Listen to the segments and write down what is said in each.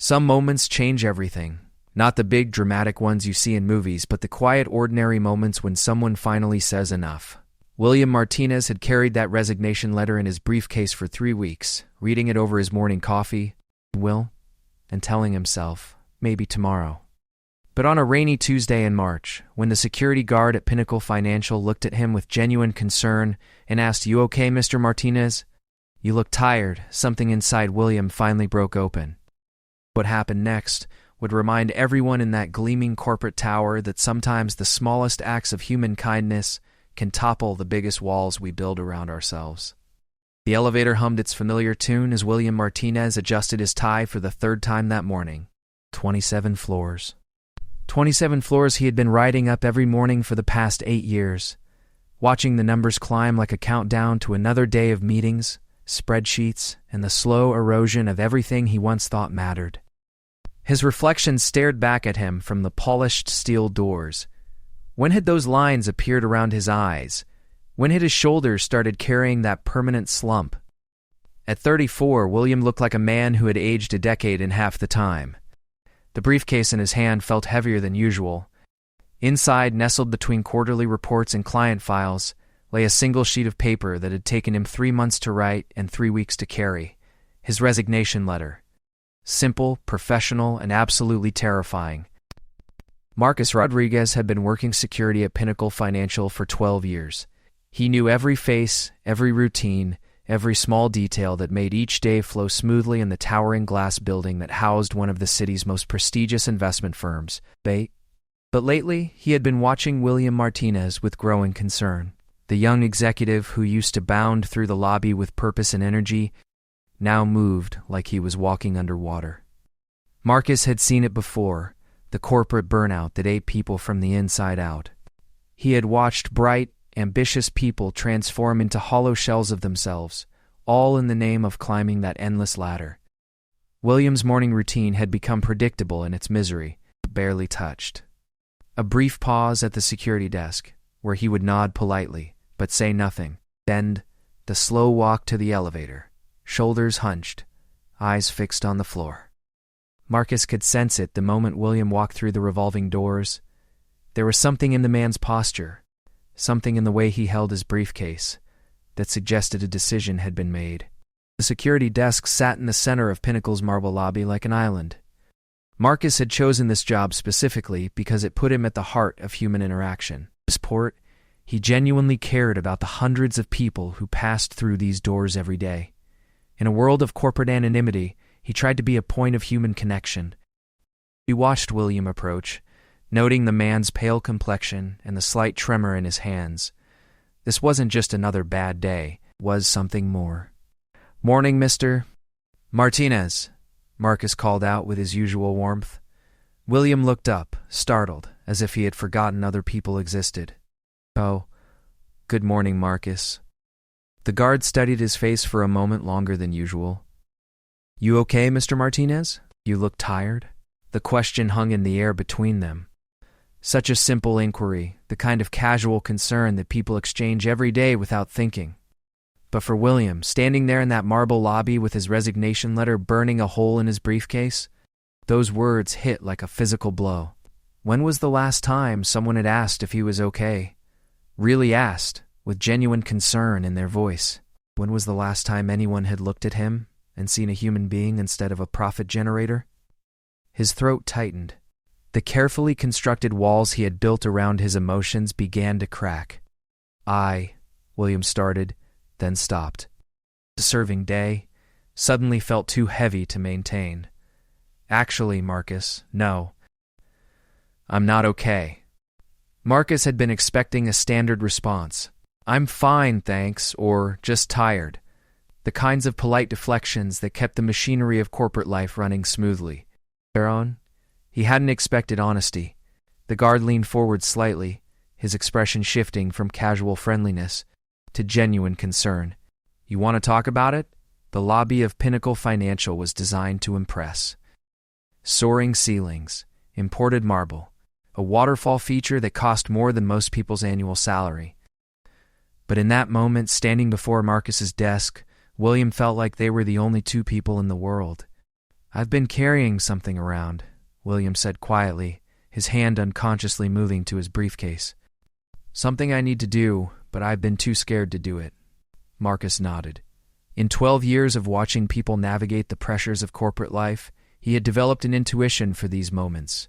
Some moments change everything. Not the big, dramatic ones you see in movies, but the quiet, ordinary moments when someone finally says enough. William Martinez had carried that resignation letter in his briefcase for 3 weeks, reading it over his morning coffee, and telling himself, maybe tomorrow. But on a rainy Tuesday in March, when the security guard at Pinnacle Financial looked at him with genuine concern and asked, "You okay, Mr. Martinez?" "You look tired," something inside William finally broke open. What happened next would remind everyone in that gleaming corporate tower that sometimes the smallest acts of human kindness can topple the biggest walls we build around ourselves. The elevator hummed its familiar tune as William Martinez adjusted his tie for the 3rd time that morning. 27 floors. 27 floors he had been riding up every morning for the past 8 years, watching the numbers climb like a countdown to another day of meetings, spreadsheets, and the slow erosion of everything he once thought mattered. His reflection stared back at him from the polished steel doors. When had those lines appeared around his eyes? When had his shoulders started carrying that permanent slump? At 34, William looked like a man who had aged a decade in half the time. The briefcase in his hand felt heavier than usual. Inside, nestled between quarterly reports and client files, lay a single sheet of paper that had taken him 3 months to write and 3 weeks to carry. His resignation letter. Simple, professional, and absolutely terrifying. Marcus Rodriguez had been working security at Pinnacle Financial for 12 years. He knew every face, every routine, every small detail that made each day flow smoothly in the towering glass building that housed one of the city's most prestigious investment firms, But lately, he had been watching William Martinez with growing concern. The young executive who used to bound through the lobby with purpose and energy now moved like he was walking underwater. Marcus had seen it before, the corporate burnout that ate people from the inside out. He had watched bright, ambitious people transform into hollow shells of themselves, all in the name of climbing that endless ladder. William's morning routine had become predictable in its misery, barely touched. A brief pause at the security desk, where he would nod politely, but say nothing. Then, the slow walk to the elevator, shoulders hunched, eyes fixed on the floor. Marcus could sense it the moment William walked through the revolving doors. There was something in the man's posture, something in the way he held his briefcase, that suggested a decision had been made. The security desk sat in the center of Pinnacle's marble lobby like an island. Marcus had chosen this job specifically because it put him at the heart of human interaction. His port, he genuinely cared about the hundreds of people who passed through these doors every day. In a world of corporate anonymity, he tried to be a point of human connection. He watched William approach, noting the man's pale complexion and the slight tremor in his hands. This wasn't just another bad day, it was something more. "Morning, Mr. Martinez," Marcus called out with his usual warmth. William looked up, startled, as if he had forgotten other people existed. "Oh, good morning, Marcus." The guard studied his face for a moment longer than usual. "You okay, Mr. Martinez? You look tired?" The question hung in the air between them. Such a simple inquiry, the kind of casual concern that people exchange every day without thinking. But for William, standing there in that marble lobby with his resignation letter burning a hole in his briefcase, those words hit like a physical blow. When was the last time someone had asked if he was okay? Really asked, with genuine concern in their voice. When was the last time anyone had looked at him and seen a human being instead of a profit generator? His throat tightened. The carefully constructed walls he had built around his emotions began to crack. William started, then stopped. The serving day suddenly felt too heavy to maintain. "Actually, Marcus, no. I'm not okay." Marcus had been expecting a standard response. "I'm fine, thanks," or "just tired." The kinds of polite deflections that kept the machinery of corporate life running smoothly. He hadn't expected honesty. The guard leaned forward slightly, his expression shifting from casual friendliness to genuine concern. "You want to talk about it?" The lobby of Pinnacle Financial was designed to impress. Soaring ceilings, imported marble, a waterfall feature that cost more than most people's annual salary. But in that moment, standing before Marcus's desk, William felt like they were the only two people in the world. I've been carrying something around, William said quietly, his hand unconsciously moving to his briefcase. Something I need to do, but I've been too scared to do it. Marcus nodded. In 12 years of watching people navigate the pressures of corporate life, he had developed an intuition for these moments.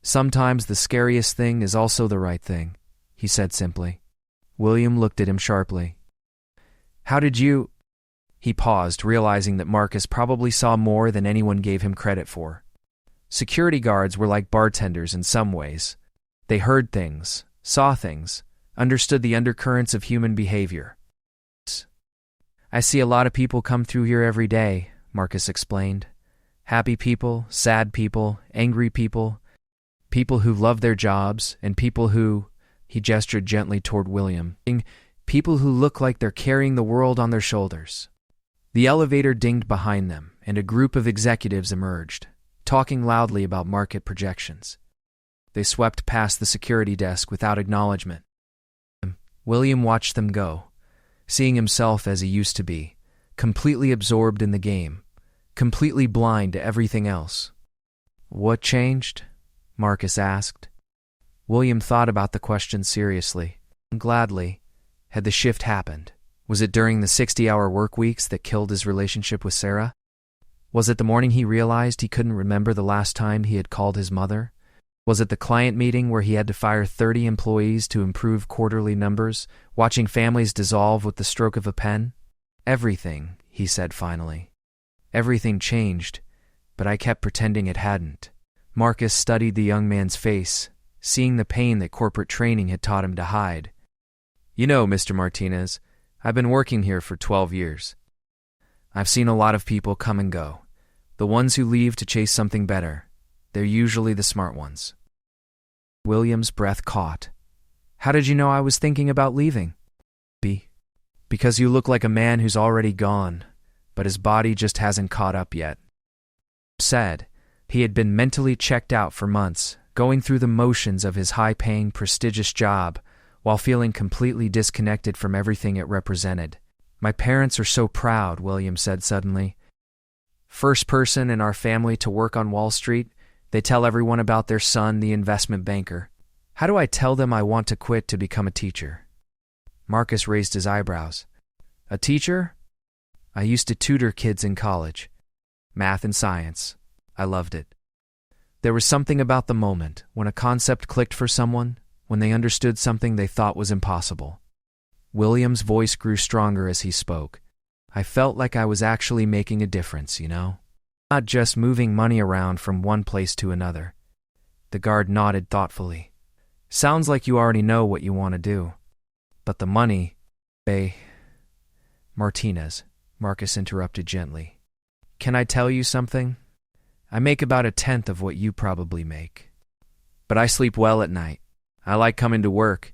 Sometimes the scariest thing is also the right thing, he said simply. William looked at him sharply. How did you... He paused, realizing that Marcus probably saw more than anyone gave him credit for. Security guards were like bartenders in some ways. They heard things, saw things, understood the undercurrents of human behavior. I see a lot of people come through here every day, Marcus explained. Happy people, sad people, angry people, people who love their jobs, and people who, he gestured gently toward William, people who look like they're carrying the world on their shoulders. The elevator dinged behind them, and a group of executives emerged, talking loudly about market projections. They swept past the security desk without acknowledgement. William watched them go, seeing himself as he used to be, completely absorbed in the game, completely blind to everything else. What changed? Marcus asked. William thought about the question seriously. Gladly, had the shift happened? Was it during the 60-hour work weeks that killed his relationship with Sarah? Was it the morning he realized he couldn't remember the last time he had called his mother? Was it the client meeting where he had to fire 30 employees to improve quarterly numbers, watching families dissolve with the stroke of a pen? Everything, he said finally. Everything changed, but I kept pretending it hadn't. Marcus studied the young man's face, seeing the pain that corporate training had taught him to hide. You know, Mr. Martinez, I've been working here for 12 years. I've seen a lot of people come and go. The ones who leave to chase something better, they're usually the smart ones. William's breath caught. How did you know I was thinking about leaving? Because you look like a man who's already gone, but his body just hasn't caught up yet. Said, he had been mentally checked out for months, going through the motions of his high-paying, prestigious job, while feeling completely disconnected from everything it represented. My parents are so proud, William said suddenly. First person in our family to work on Wall Street, they tell everyone about their son, the investment banker. How do I tell them I want to quit to become a teacher? Marcus raised his eyebrows. A teacher? I used to tutor kids in college. Math and science. I loved it. There was something about the moment when a concept clicked for someone, when they understood something they thought was impossible. William's voice grew stronger as he spoke. I felt like I was actually making a difference, you know? Not just moving money around from one place to another. The guard nodded thoughtfully. Sounds like you already know what you want to do. But the money, Martinez, Marcus interrupted gently. Can I tell you something? I make about 1/10 of what you probably make. But I sleep well at night. I like coming to work.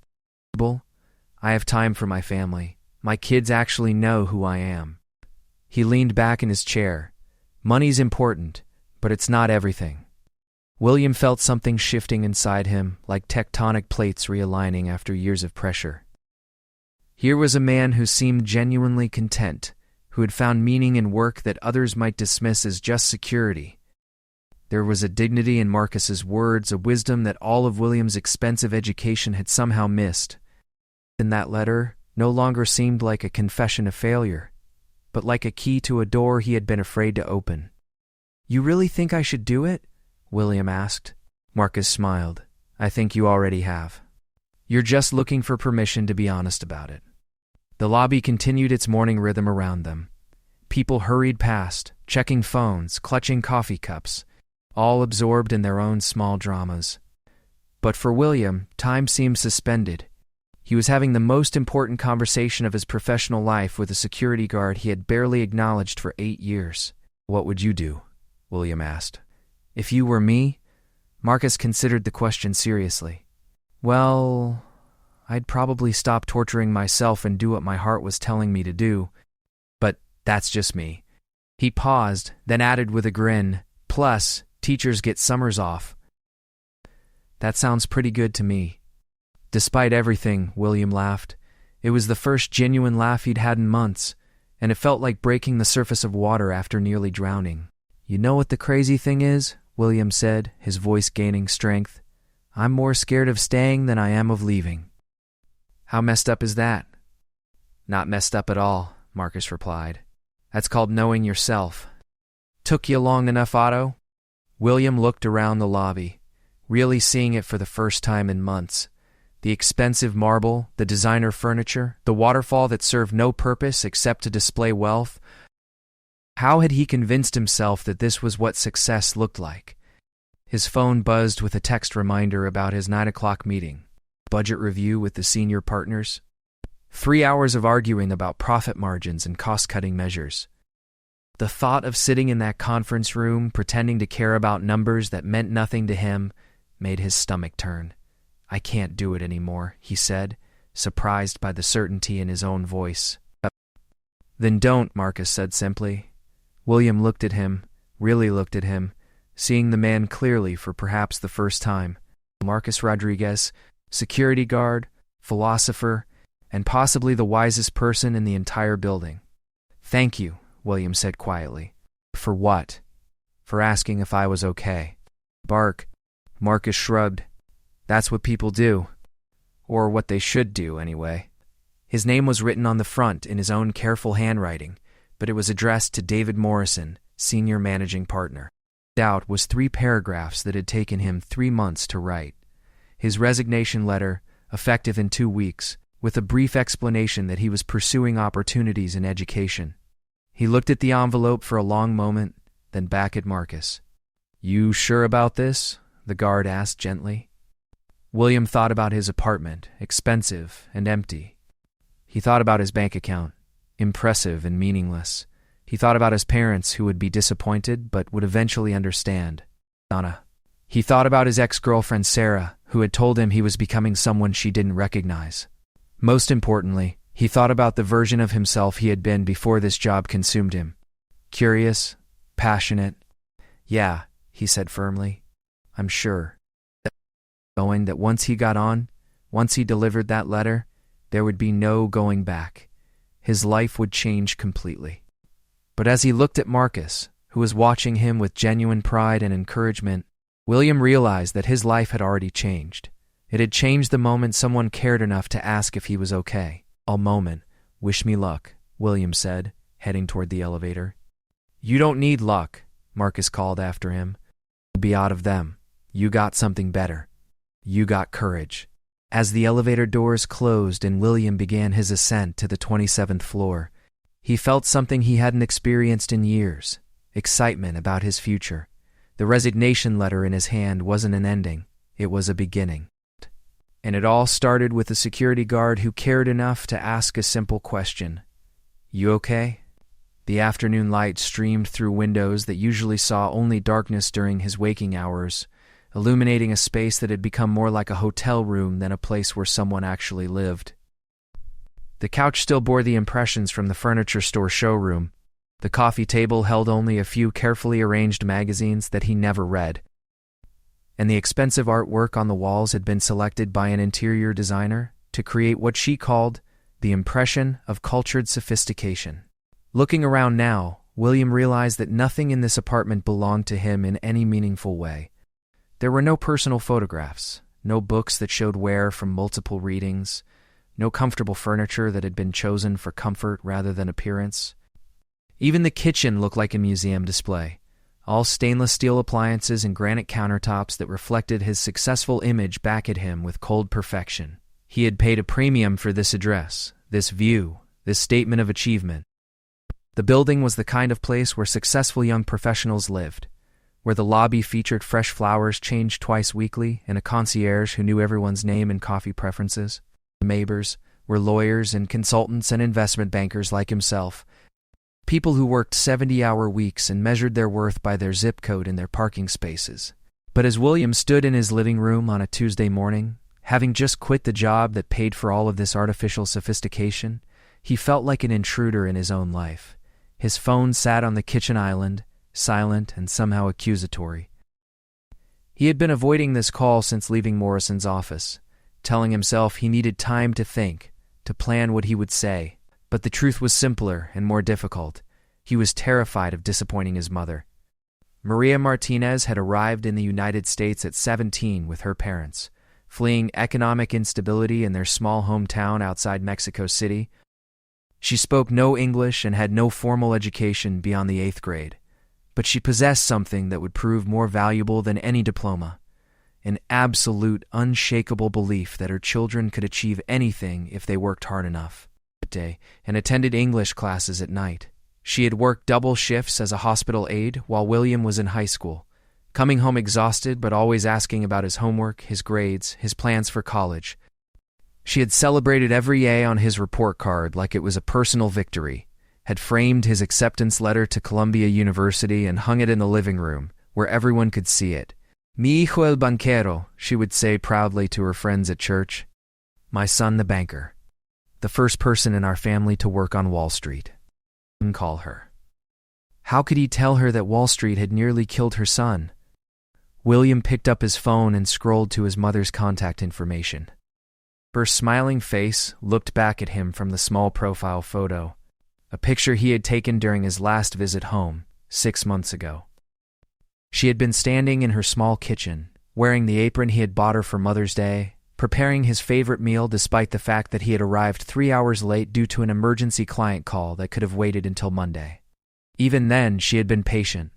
I have time for my family. My kids actually know who I am. He leaned back in his chair. Money's important, but it's not everything. William felt something shifting inside him, like tectonic plates realigning after years of pressure. Here was a man who seemed genuinely content, who had found meaning in work that others might dismiss as just security. There was a dignity in Marcus's words, a wisdom that all of William's expensive education had somehow missed. And that letter no longer seemed like a confession of failure, but like a key to a door he had been afraid to open. You really think I should do it? William asked. Marcus smiled. I think you already have. You're just looking for permission to be honest about it. The lobby continued its morning rhythm around them. People hurried past, checking phones, clutching coffee cups, all absorbed in their own small dramas. But for William, time seemed suspended. He was having the most important conversation of his professional life with a security guard he had barely acknowledged for 8 years. What would you do? William asked. If you were me? Marcus considered the question seriously. Well, I'd probably stop torturing myself and do what my heart was telling me to do. But that's just me. He paused, then added with a grin, plus, teachers get summers off. That sounds pretty good to me. Despite everything, William laughed. It was the first genuine laugh he'd had in months, and it felt like breaking the surface of water after nearly drowning. You know what the crazy thing is? William said, his voice gaining strength. I'm more scared of staying than I am of leaving. How messed up is that? Not messed up at all, Marcus replied. That's called knowing yourself. Took you long enough, Otto? William looked around the lobby, really seeing it for the first time in months. The expensive marble, the designer furniture, the waterfall that served no purpose except to display wealth. How had he convinced himself that this was what success looked like? His phone buzzed with a text reminder about his 9 o'clock meeting, budget review with the senior partners. 3 hours of arguing about profit margins and cost-cutting measures. The thought of sitting in that conference room, pretending to care about numbers that meant nothing to him, made his stomach turn. I can't do it anymore, he said, surprised by the certainty in his own voice. Then don't, Marcus said simply. William looked at him, really looked at him, seeing the man clearly for perhaps the first time. Marcus Rodriguez, security guard, philosopher, and possibly the wisest person in the entire building. Thank you, William said quietly. For what? For asking if I was okay. Bark. Marcus shrugged. That's what people do. Or what they should do, anyway. His name was written on the front in his own careful handwriting, but it was addressed to David Morrison, senior managing partner. Doubt was 3 paragraphs that had taken him 3 months to write. His resignation letter, effective in 2 weeks, with a brief explanation that he was pursuing opportunities in education. He looked at the envelope for a long moment, then back at Marcus. You sure about this? The guard asked gently. William thought about his apartment, expensive and empty. He thought about his bank account, impressive and meaningless. He thought about his parents who would be disappointed but would eventually understand. Donna. He thought about his ex-girlfriend Sarah, who had told him he was becoming someone she didn't recognize. Most importantly, he thought about the version of himself he had been before this job consumed him. Curious, passionate. Yeah, he said firmly. I'm sure. Knowing that once he got on, once he delivered that letter, there would be no going back. His life would change completely. But as he looked at Marcus, who was watching him with genuine pride and encouragement, William realized that his life had already changed. It had changed the moment someone cared enough to ask if he was okay. A moment. Wish me luck, William said, heading toward the elevator. You don't need luck, Marcus called after him. Be out of them. You got something better. You got courage. As the elevator doors closed and William began his ascent to the 27th floor, he felt something he hadn't experienced in years, excitement about his future. The resignation letter in his hand wasn't an ending, it was a beginning. And it all started with a security guard who cared enough to ask a simple question. You okay? The afternoon light streamed through windows that usually saw only darkness during his waking hours, illuminating a space that had become more like a hotel room than a place where someone actually lived. The couch still bore the impressions from the furniture store showroom. The coffee table held only a few carefully arranged magazines that he never read. And the expensive artwork on the walls had been selected by an interior designer to create what she called the impression of cultured sophistication. Looking around now, William realized that nothing in this apartment belonged to him in any meaningful way. There were no personal photographs, no books that showed wear from multiple readings, no comfortable furniture that had been chosen for comfort rather than appearance. Even the kitchen looked like a museum display, all stainless steel appliances and granite countertops that reflected his successful image back at him with cold perfection. He had paid a premium for this address, this view, this statement of achievement. The building was the kind of place where successful young professionals lived, where the lobby featured fresh flowers changed twice weekly and a concierge who knew everyone's name and coffee preferences. The neighbors were lawyers and consultants and investment bankers like himself, people who worked 70-hour weeks and measured their worth by their zip code in their parking spaces. But as William stood in his living room on a Tuesday morning, having just quit the job that paid for all of this artificial sophistication, he felt like an intruder in his own life. His phone sat on the kitchen island, silent and somehow accusatory. He had been avoiding this call since leaving Morrison's office, telling himself he needed time to think, to plan what he would say. But the truth was simpler and more difficult. He was terrified of disappointing his mother. Maria Martinez had arrived in the United States at 17 with her parents, fleeing economic instability in their small hometown outside Mexico City. She spoke no English and had no formal education beyond the 8th grade, but she possessed something that would prove more valuable than any diploma: an absolute, unshakable belief that her children could achieve anything if they worked hard enough. Day and attended English classes at night. She had worked double shifts as a hospital aide while William was in high school, coming home exhausted but always asking about his homework, his grades, his plans for college. She had celebrated every A on his report card like it was a personal victory, had framed his acceptance letter to Columbia University and hung it in the living room, where everyone could see it. Mi hijo el banquero, she would say proudly to her friends at church. My son the banker. The first person in our family to work on Wall Street. Call her. How could he tell her that Wall Street had nearly killed her son? William picked up his phone and scrolled to his mother's contact information. Her smiling face looked back at him from the small profile photo, a picture he had taken during his last visit home, 6 months ago. She had been standing in her small kitchen, wearing the apron he had bought her for Mother's Day, preparing his favorite meal despite the fact that he had arrived 3 hours late due to an emergency client call that could have waited until Monday. Even then, she had been patient.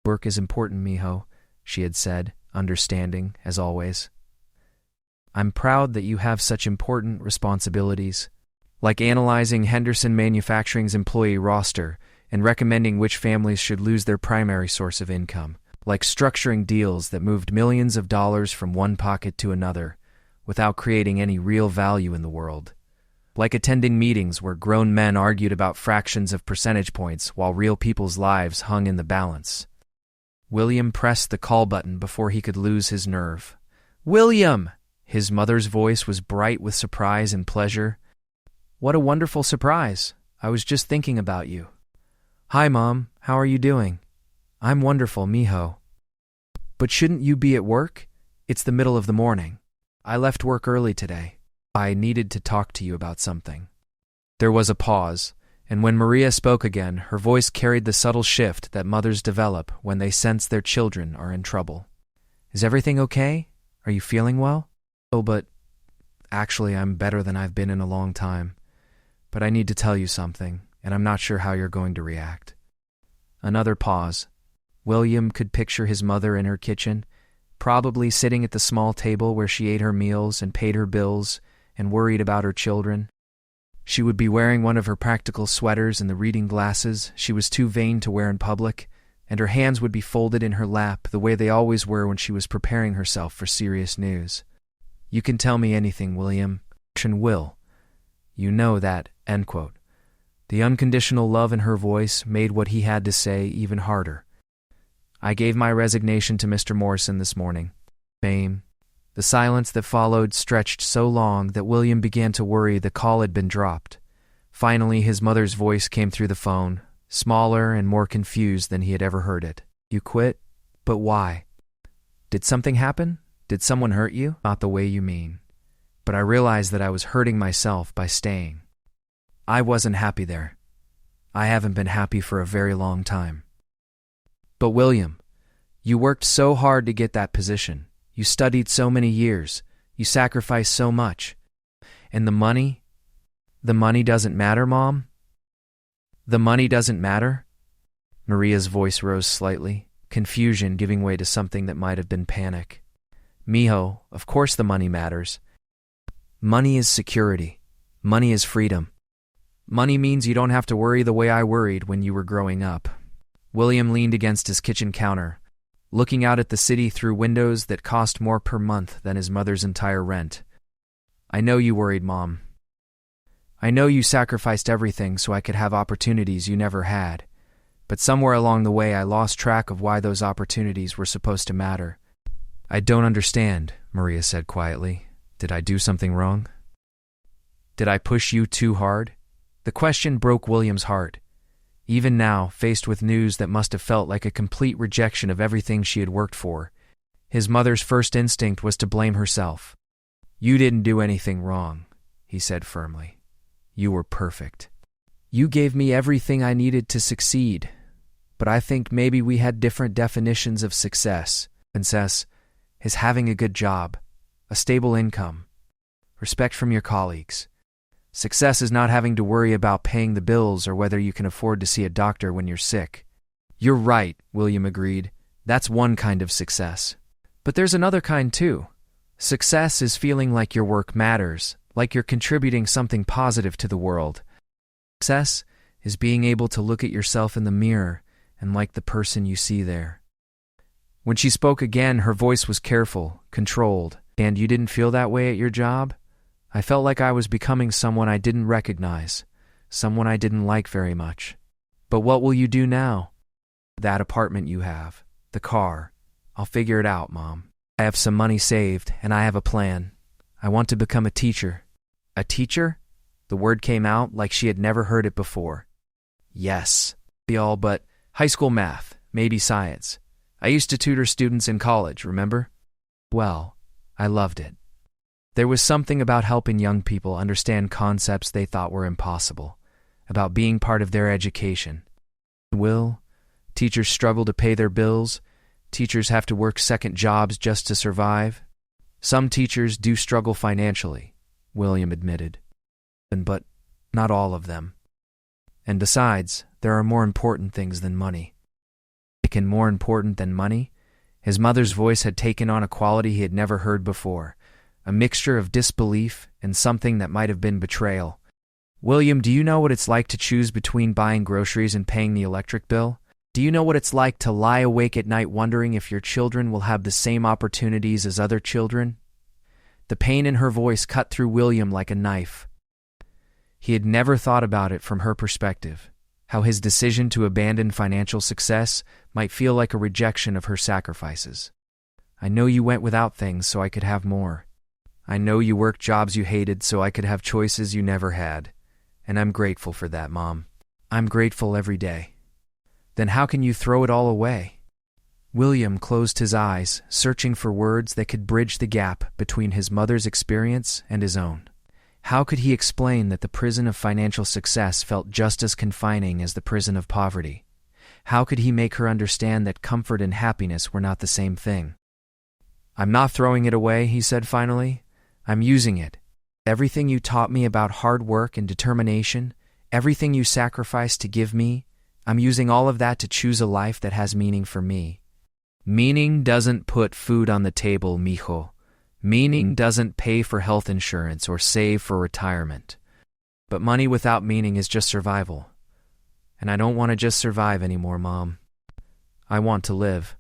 Work is important, mijo, she had said, understanding, as always. I'm proud that you have such important responsibilities, like analyzing Henderson Manufacturing's employee roster and recommending which families should lose their primary source of income, like structuring deals that moved millions of dollars from one pocket to another, without creating any real value in the world. Like attending meetings where grown men argued about fractions of percentage points while real people's lives hung in the balance. William pressed the call button before he could lose his nerve. William! His mother's voice was bright with surprise and pleasure. What a wonderful surprise. I was just thinking about you. Hi, Mom. How are you doing? I'm wonderful, mijo. But shouldn't you be at work? It's the middle of the morning. I left work early today. I needed to talk to you about something. There was a pause, and when Maria spoke again, her voice carried the subtle shift that mothers develop when they sense their children are in trouble. Is everything okay? Are you feeling well? Oh, but actually I'm better than I've been in a long time. But I need to tell you something, and I'm not sure how you're going to react. Another pause. William could picture his mother in her kitchen, probably sitting at the small table where she ate her meals and paid her bills and worried about her children. She would be wearing one of her practical sweaters and the reading glasses she was too vain to wear in public, and her hands would be folded in her lap the way they always were when she was preparing herself for serious news. You can tell me anything, William. And will. You know that, end quote. The unconditional love in her voice made what he had to say even harder. I gave my resignation to Mr. Morrison this morning. Fame. The silence that followed stretched so long that William began to worry the call had been dropped. Finally, his mother's voice came through the phone, smaller and more confused than he had ever heard it. You quit? But why? Did something happen? Did someone hurt you? Not the way you mean. But I realized that I was hurting myself by staying. I wasn't happy there. I haven't been happy for a very long time. But William, you worked so hard to get that position. You studied so many years. You sacrificed so much. And the money? The money doesn't matter, Mom? The money doesn't matter? Maria's voice rose slightly, confusion giving way to something that might have been panic. Mijo, of course the money matters. Money is security. Money is freedom. Money means you don't have to worry the way I worried when you were growing up. William leaned against his kitchen counter, looking out at the city through windows that cost more per month than his mother's entire rent. I know you worried, Mom. I know you sacrificed everything so I could have opportunities you never had. But somewhere along the way I lost track of why those opportunities were supposed to matter. I don't understand, Maria said quietly. Did I do something wrong? Did I push you too hard? The question broke William's heart. Even now, faced with news that must have felt like a complete rejection of everything she had worked for, his mother's first instinct was to blame herself. You didn't do anything wrong, he said firmly. You were perfect. You gave me everything I needed to succeed. but I think maybe we had different definitions of success. Success is having a good job, a stable income, respect from your colleagues. Success is not having to worry about paying the bills or whether you can afford to see a doctor when you're sick. You're right, William agreed. That's one kind of success. But there's another kind too. Success is feeling like your work matters, like you're contributing something positive to the world. Success is being able to look at yourself in the mirror and like the person you see there. When she spoke again, her voice was careful, controlled. And you didn't feel that way at your job? I felt like I was becoming someone I didn't recognize, someone I didn't like very much. But what will you do now? That apartment you have, the car. I'll figure it out, Mom. I have some money saved, and I have a plan. I want to become a teacher. A teacher? The word came out like she had never heard it before. Yes. All but high school math, maybe science. I used to tutor students in college, remember? Well, I loved it. There was something about helping young people understand concepts they thought were impossible, about being part of their education. Teachers struggle to pay their bills. Teachers have to work second jobs just to survive. Some teachers do struggle financially, William admitted. But not all of them. And besides, there are more important things than money. And more important than money? His mother's voice had taken on a quality he had never heard before. A mixture of disbelief and something that might have been betrayal. William, do you know what it's like to choose between buying groceries and paying the electric bill? Do you know what it's like to lie awake at night wondering if your children will have the same opportunities as other children? The pain in her voice cut through William like a knife. He had never thought about it from her perspective, how his decision to abandon financial success might feel like a rejection of her sacrifices. I know you went without things so I could have more. I know you worked jobs you hated so I could have choices you never had. And I'm grateful for that, Mom. I'm grateful every day. Then how can you throw it all away? William closed his eyes, searching for words that could bridge the gap between his mother's experience and his own. How could he explain that the prison of financial success felt just as confining as the prison of poverty? How could he make her understand that comfort and happiness were not the same thing? I'm not throwing it away, he said finally. I'm using it. Everything you taught me about hard work and determination, everything you sacrificed to give me, I'm using all of that to choose a life that has meaning for me. Meaning doesn't put food on the table, mijo. Meaning doesn't pay for health insurance or save for retirement. But money without meaning is just survival. And I don't want to just survive anymore, Mom. I want to live.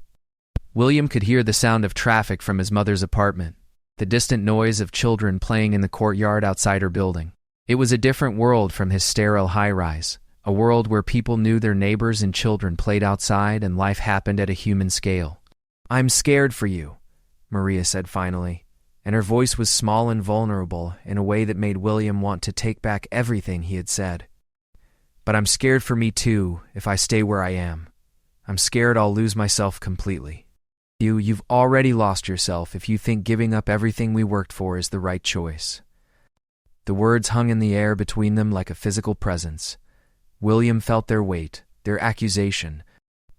William could hear the sound of traffic from his mother's apartment, the distant noise of children playing in the courtyard outside her building. It was a different world from his sterile high-rise, a world where people knew their neighbors and children played outside and life happened at a human scale. I'm scared for you, Maria said finally, and her voice was small and vulnerable in a way that made William want to take back everything he had said. But I'm scared for me too if I stay where I am. I'm scared I'll lose myself completely. You've already lost yourself if you think giving up everything we worked for is the right choice. The words hung in the air between them like a physical presence. William felt their weight, their accusation,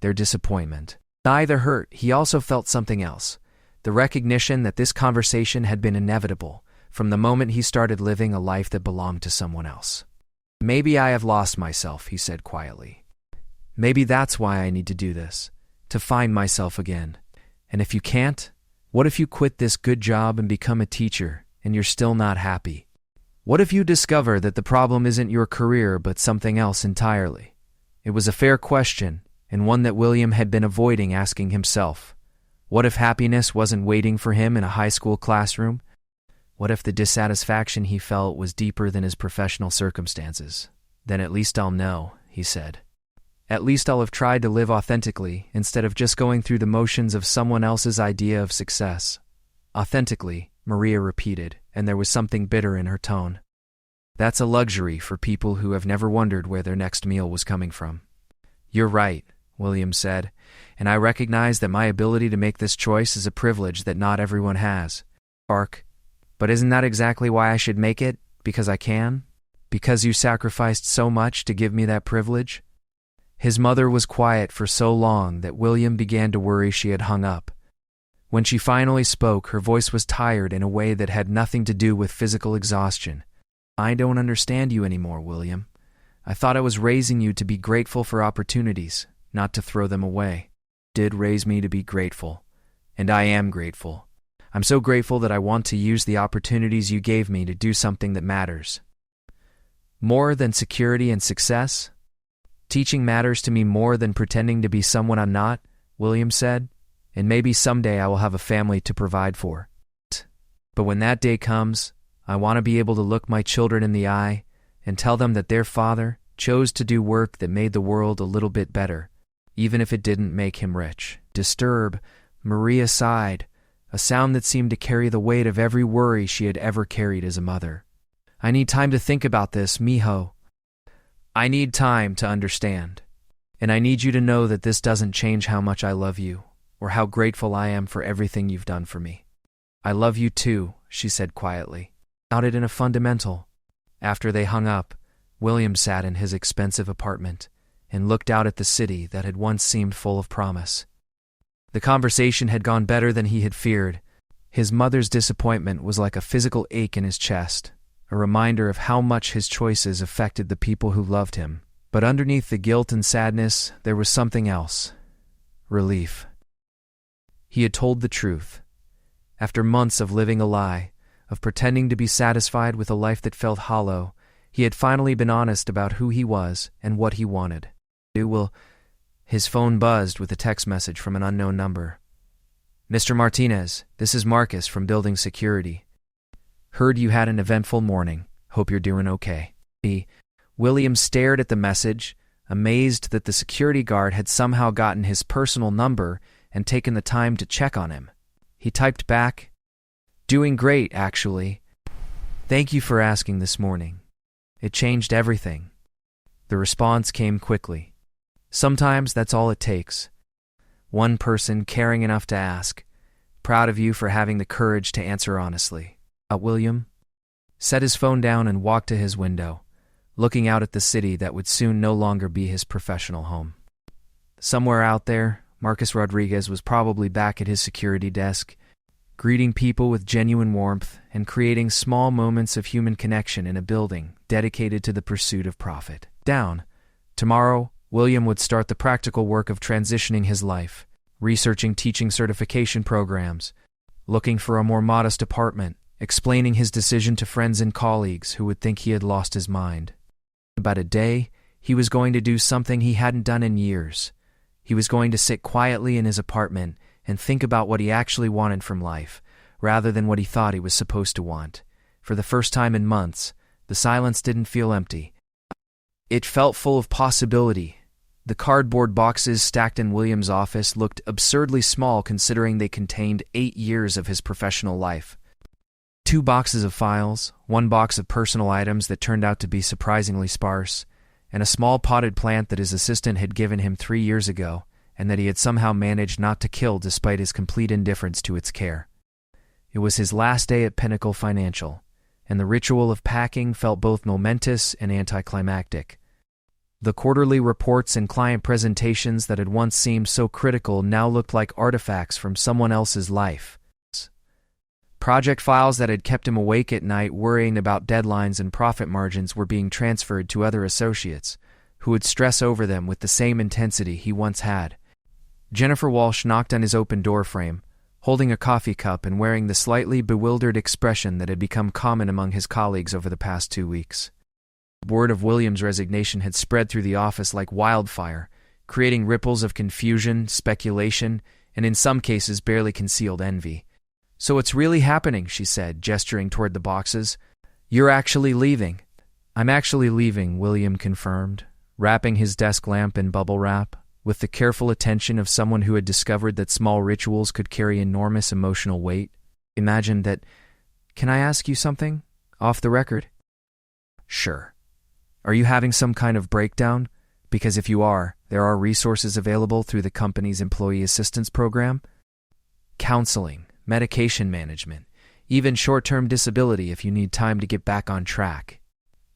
their disappointment. Neither hurt, he also felt something else, the recognition that this conversation had been inevitable from the moment he started living a life that belonged to someone else. Maybe I have lost myself, he said quietly. Maybe that's why I need to do this, to find myself again. And if you can't, what if you quit this good job and become a teacher and you're still not happy? What if you discover that the problem isn't your career but something else entirely? It was a fair question, and one that William had been avoiding asking himself. What if happiness wasn't waiting for him in a high school classroom? What if the dissatisfaction he felt was deeper than his professional circumstances? Then at least I'll know, he said. At least I'll have tried to live authentically instead of just going through the motions of someone else's idea of success. Authentically, Maria repeated, and there was something bitter in her tone. That's a luxury for people who have never wondered where their next meal was coming from. You're right, William said, and I recognize that my ability to make this choice is a privilege that not everyone has. But isn't that exactly why I should make it? Because I can? Because you sacrificed so much to give me that privilege? His mother was quiet for so long that William began to worry she had hung up. When she finally spoke, her voice was tired in a way that had nothing to do with physical exhaustion. "I don't understand you anymore, William. I thought I was raising you to be grateful for opportunities, not to throw them away. You did raise me to be grateful, and I am grateful. I'm so grateful that I want to use the opportunities you gave me to do something that matters. More than security and success? Teaching matters to me more than pretending to be someone I'm not," William said, "and maybe someday I will have a family to provide for. But when that day comes, I want to be able to look my children in the eye and tell them that their father chose to do work that made the world a little bit better, even if it didn't make him rich." Disturb, Maria sighed, a sound that seemed to carry the weight of every worry she had ever carried as a mother. "I need time to think about this, mijo. I need time to understand. And I need you to know that this doesn't change how much I love you, or how grateful I am for everything you've done for me." "I love you too," she said quietly. "Out it in a fundamental." After they hung up, William sat in his expensive apartment and looked out at the city that had once seemed full of promise. The conversation had gone better than he had feared. His mother's disappointment was like a physical ache in his chest, a reminder of how much his choices affected the people who loved him. But underneath the guilt and sadness, there was something else. Relief. He had told the truth. After months of living a lie, of pretending to be satisfied with a life that felt hollow, he had finally been honest about who he was and what he wanted. His phone buzzed with a text message from an unknown number. "Mr. Martinez, this is Marcus from Building Security. Heard you had an eventful morning. Hope you're doing okay." William stared at the message, amazed that the security guard had somehow gotten his personal number and taken the time to check on him. He typed back, "Doing great, actually. Thank you for asking this morning. It changed everything." The response came quickly. Sometimes that's all it takes. One person caring enough to ask, "Proud of you for having the courage to answer honestly." William set his phone down and walked to his window, looking out at the city that would soon no longer be his professional home. Somewhere out there, Marcus Rodriguez was probably back at his security desk, greeting people with genuine warmth and creating small moments of human connection in a building dedicated to the pursuit of profit. Tomorrow, William would start the practical work of transitioning his life, researching teaching certification programs, looking for a more modest apartment, explaining his decision to friends and colleagues who would think he had lost his mind. About a day, he was going to do something he hadn't done in years. He was going to sit quietly in his apartment and think about what he actually wanted from life, rather than what he thought he was supposed to want. For the first time in months, the silence didn't feel empty. It felt full of possibility. The cardboard boxes stacked in William's office looked absurdly small considering they contained 8 years of his professional life. 2 boxes of files, 1 box of personal items that turned out to be surprisingly sparse, and a small potted plant that his assistant had given him 3 years ago, and that he had somehow managed not to kill despite his complete indifference to its care. It was his last day at Pinnacle Financial, and the ritual of packing felt both momentous and anticlimactic. The quarterly reports and client presentations that had once seemed so critical now looked like artifacts from someone else's life. Project files that had kept him awake at night worrying about deadlines and profit margins were being transferred to other associates, who would stress over them with the same intensity he once had. Jennifer Walsh knocked on his open doorframe, holding a coffee cup and wearing the slightly bewildered expression that had become common among his colleagues over the past 2 weeks. Word of William's resignation had spread through the office like wildfire, creating ripples of confusion, speculation, and in some cases barely concealed envy. "So it's really happening," she said, gesturing toward the boxes. "You're actually leaving." "I'm actually leaving," William confirmed, wrapping his desk lamp in bubble wrap, with the careful attention of someone who had discovered that small rituals could carry enormous emotional weight. Imagined that, "Can I ask you something? Off the record?" "Sure. Are you having some kind of breakdown? Because if you are, there are resources available through the company's employee assistance program. Counseling, medication management, even short-term disability if you need time to get back on track."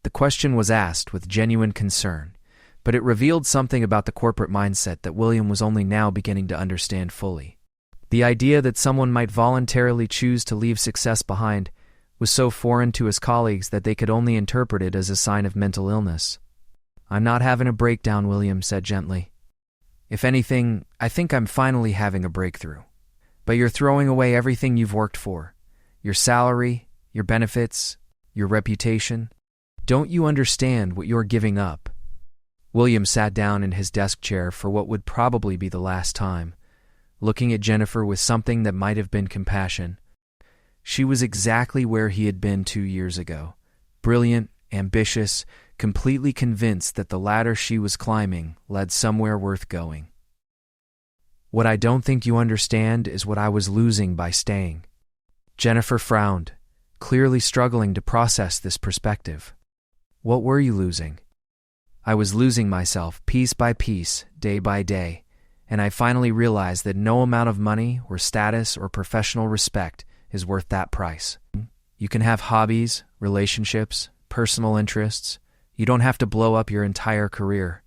The question was asked with genuine concern, but it revealed something about the corporate mindset that William was only now beginning to understand fully. The idea that someone might voluntarily choose to leave success behind was so foreign to his colleagues that they could only interpret it as a sign of mental illness. "I'm not having a breakdown," William said gently. "If anything, I think I'm finally having a breakthrough. But you're throwing away everything you've worked for. Your salary, your benefits, your reputation. Don't you understand what you're giving up?" William sat down in his desk chair for what would probably be the last time, looking at Jennifer with something that might have been compassion. She was exactly where he had been 2 years ago, brilliant, ambitious, completely convinced that the ladder she was climbing led somewhere worth going. "What I don't think you understand is what I was losing by staying." Jennifer frowned, clearly struggling to process this perspective. "What were you losing?" "I was losing myself piece by piece, day by day, and I finally realized that no amount of money or status or professional respect is worth that price. You can have hobbies, relationships, personal interests. You don't have to blow up your entire career."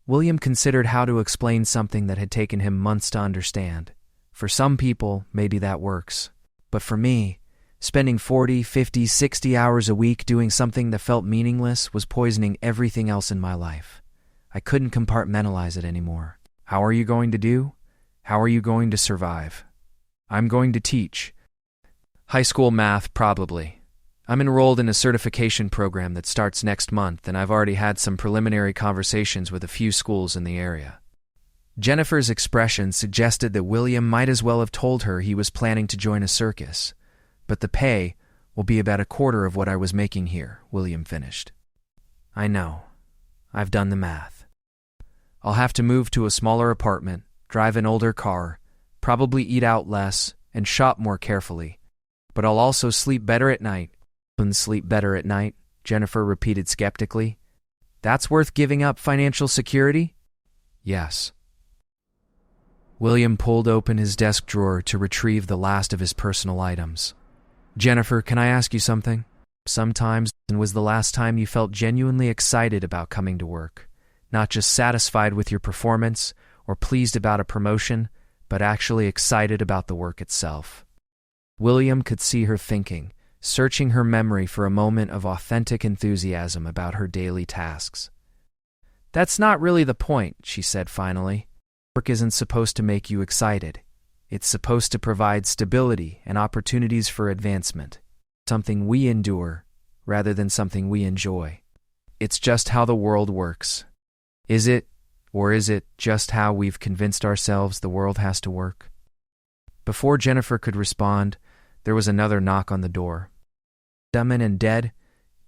William considered how to explain something that had taken him months to understand. For some people, maybe that works. But for me, spending 40, 50, 60 hours a week doing something that felt meaningless was poisoning everything else in my life. I couldn't compartmentalize it anymore. How are you going to do? How are you going to survive? I'm going to teach. High school math, probably. I'm enrolled in a certification program that starts next month, and I've already had some preliminary conversations with a few schools in the area. Jennifer's expression suggested that William might as well have told her he was planning to join a circus. "But the pay will be about a quarter of what I was making here," William finished. "I know. I've done the math. I'll have to move to a smaller apartment, drive an older car, probably eat out less, and shop more carefully. But I'll also sleep better at night." "And sleep better at night?" Jennifer repeated skeptically. "That's worth giving up financial security?" "Yes." William pulled open his desk drawer to retrieve the last of his personal items. "Jennifer, can I ask you something? Sometimes, when was the last time you felt genuinely excited about coming to work? Not just satisfied with your performance or pleased about a promotion, but actually excited about the work itself?" William could see her thinking, searching her memory for a moment of authentic enthusiasm about her daily tasks. "That's not really the point," she said finally. "Work isn't supposed to make you excited. It's supposed to provide stability and opportunities for advancement. Something we endure, rather than something we enjoy. It's just how the world works. Is it, or is it just how we've convinced ourselves the world has to work?" Before Jennifer could respond, there was another knock on the door. Dumbin and dead,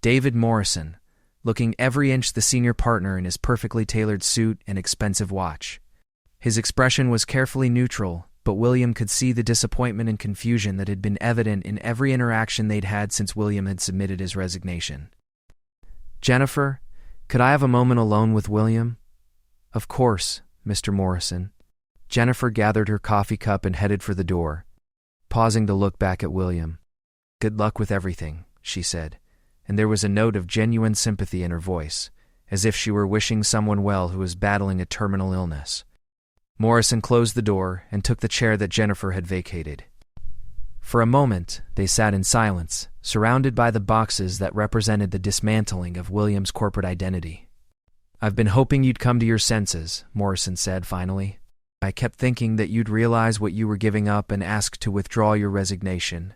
David Morrison, looking every inch the senior partner in his perfectly tailored suit and expensive watch. His expression was carefully neutral, but William could see the disappointment and confusion that had been evident in every interaction they'd had since William had submitted his resignation. "Jennifer, could I have a moment alone with William?" "Of course, Mr. Morrison." Jennifer gathered her coffee cup and headed for the door, pausing to look back at William. "Good luck with everything," she said, and there was a note of genuine sympathy in her voice, as if she were wishing someone well who was battling a terminal illness. Morrison closed the door and took the chair that Jennifer had vacated. For a moment, they sat in silence, surrounded by the boxes that represented the dismantling of William's corporate identity. "I've been hoping you'd come to your senses," Morrison said finally. "I kept thinking that you'd realize what you were giving up and ask to withdraw your resignation."